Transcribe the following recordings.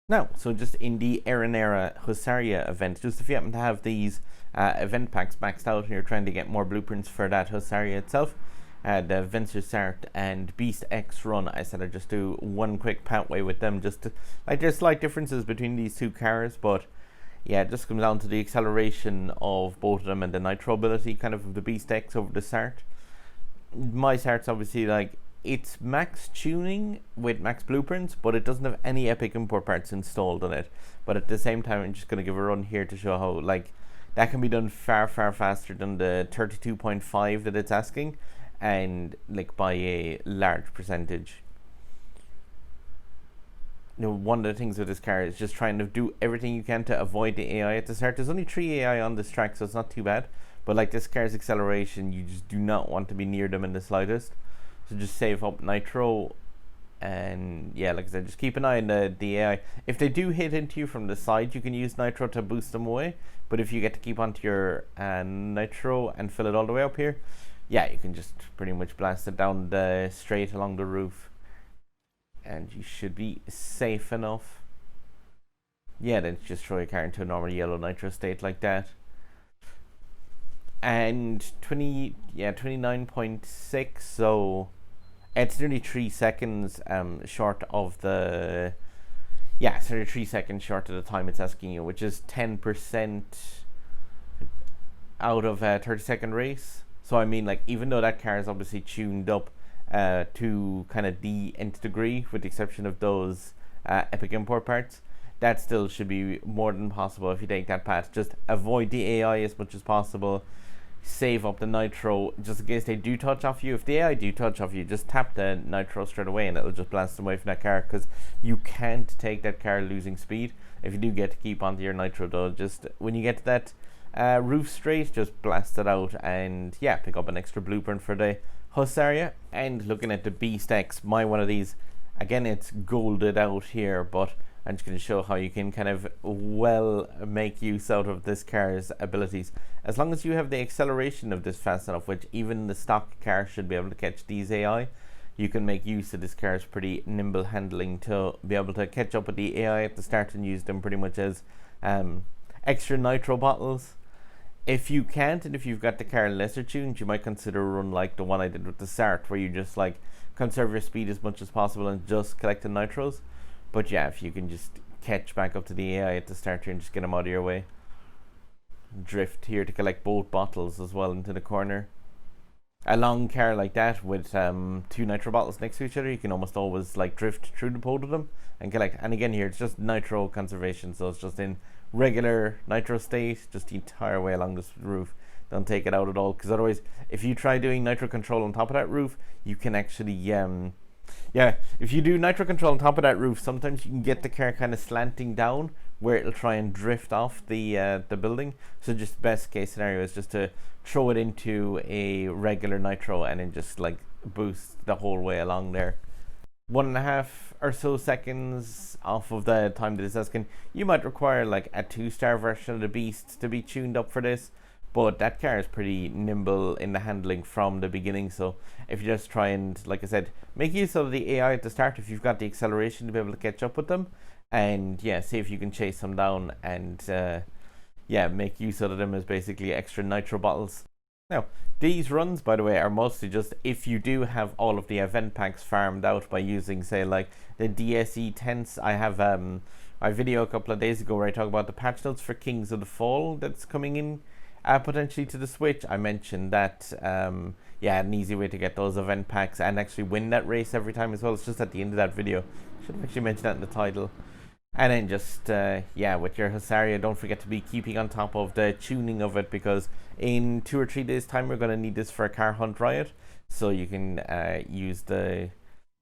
No, so just in the Arrinera Hussarya event, just if you happen to have these event packs maxed out and you're trying to get more blueprints for that Hussarya itself, the Vencer Sarthe and Beast X run, I said I'd just do one quick pathway with them, just to, like, there's slight differences between these two cars, but yeah, it just comes down to the acceleration of both of them and the nitro ability kind of the Beast X over the Sarthe. My Sarthe's obviously like, it's max tuning with max blueprints, but it doesn't have any epic import parts installed on it. But at the same time, I'm just going to give a run here to show how like that can be done far faster than the 32.5 that it's asking, and like by a large percentage. You know, one of the things with this car is just trying to do everything you can to avoid the AI at the start. There's only 3 AI on this track, so it's not too bad. But like this car's acceleration, you just do not want to be near them in the slightest. So just save up nitro, and yeah, like I said, just keep an eye on the AI. If they do hit into you from the side, you can use nitro to boost them away. But if you get to keep onto your nitro and fill it all the way up here, yeah, you can just pretty much blast it down the straight along the roof, and you should be safe enough. Yeah, then just throw your car into a normal yellow nitro state like that. And 29.6, so it's nearly 3 seconds short of the, yeah, it's nearly 3 seconds short of the time it's asking you, which is 10% out of a 30-second race. So I mean, like, even though that car is obviously tuned up to kind of the nth degree, with the exception of those epic import parts, that still should be more than possible if you take that path. Just avoid the AI as much as possible. Save up the nitro just in case they do touch off you. If the AI do touch off you, just tap the nitro straight away and it'll just blast them away from that car, because you can't take that car losing speed. If you do get to keep onto your nitro though, just when you get to that roof straight, just blast it out and yeah, pick up an extra blueprint for the Hussarya. And looking at the Beast X, my one of these, again, it's golded out here, but I'm just going to show how you can kind of well make use out of this car's abilities. As long as you have the acceleration of this fast enough, which even the stock car should be able to catch these AI, you can make use of this car's pretty nimble handling to be able to catch up with the AI at the start and use them pretty much as extra nitro bottles. If you can't, and if you've got the car lesser tuned, you might consider a run like the one I did with the Sarthe, where you just like conserve your speed as much as possible and just collect the nitros. But yeah, if you can just catch back up to the AI at the start here and just get them out of your way. Drift here to collect both bottles as well into the corner. A long car like that with 2 nitro bottles next to each other, you can almost always like drift through the both of them and collect. And again here, it's just nitro conservation, so it's just in regular nitro state just the entire way along this roof. Don't take it out at all, because otherwise, if you try doing nitro control on top of that roof, you can actually yeah, if you do nitro control on top of that roof, sometimes you can get the car kind of slanting down where it'll try and drift off the building. So just best case scenario is just to throw it into a regular nitro and then just like boost the whole way along there. 1.5 or so seconds off of the time that it's asking. You might require like a 2-star version of the Beast to be tuned up for this, but that car is pretty nimble in the handling from the beginning. So if you just try and, like I said, make use of the AI at the start if you've got the acceleration to be able to catch up with them, and yeah, see if you can chase them down and yeah, make use of them as basically extra nitro bottles. Now, these runs, by the way, are mostly just if you do have all of the event packs farmed out by using, say, like the DSE tents. I have a video a couple of days ago where I talk about the patch notes for Kings of the Fall that's coming in potentially to the Switch. I mentioned that yeah, an easy way to get those event packs and actually win that race every time as well. It's just at the end of that video. Should have actually mentioned that in the title. And then just yeah, with your Hussarya, don't forget to be keeping on top of the tuning of it, because in 2 or 3 days time we're going to need this for a car hunt riot, so you can use the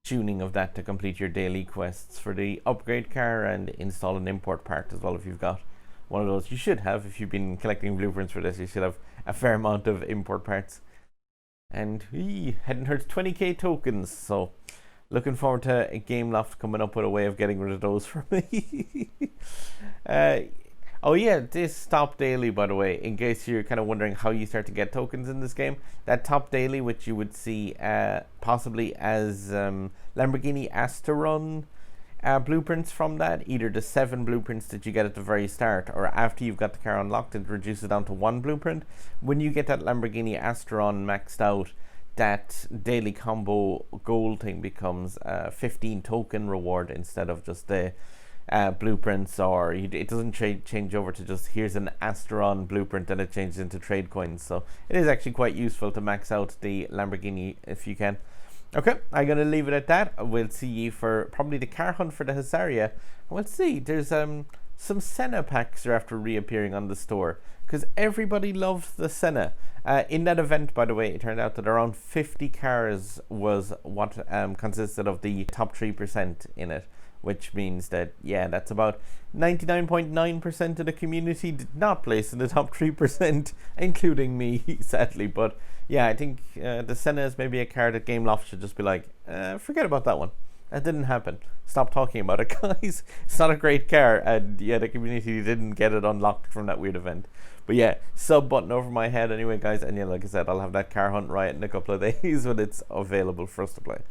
tuning of that to complete your daily quests for the upgrade car and install an import part as well. If you've got one of those, you should have, if you've been collecting blueprints for this, you should have a fair amount of import parts. And heading towards 20k tokens, so looking forward to a Game Loft coming up with a way of getting rid of those for me. Oh yeah, this top daily, by the way, in case you're kind of wondering how you start to get tokens in this game, that top daily, which you would see possibly as Lamborghini Sarthe Run, blueprints from that, either the 7 blueprints that you get at the very start, or after you've got the car unlocked, it reduces down to 1 blueprint. When you get that Lamborghini Astron maxed out, that daily combo gold thing becomes a 15 token reward instead of just the blueprints, or it doesn't change over to just here's an Astron blueprint and it changes into trade coins. So it is actually quite useful to max out the Lamborghini if you can. Okay, I'm going to leave it at that. We'll see you for probably the car hunt for the Hussarya. We'll see. There's some Senna packs are after reappearing on the store, because everybody loved the Senna. In that event, by the way, it turned out that around 50 cars was what consisted of the top 3% in it, which means that, yeah, that's about 99.9% of the community did not place in the top 3%, including me, sadly. But yeah, I think the Senna is maybe a car that Gameloft should just be like, forget about that one. That didn't happen. Stop talking about it, guys. It's not a great car, and yeah, the community didn't get it unlocked from that weird event. But yeah, sub button over my head anyway, guys. And yeah, like I said, I'll have that car hunt riot in a couple of days when it's available for us to play.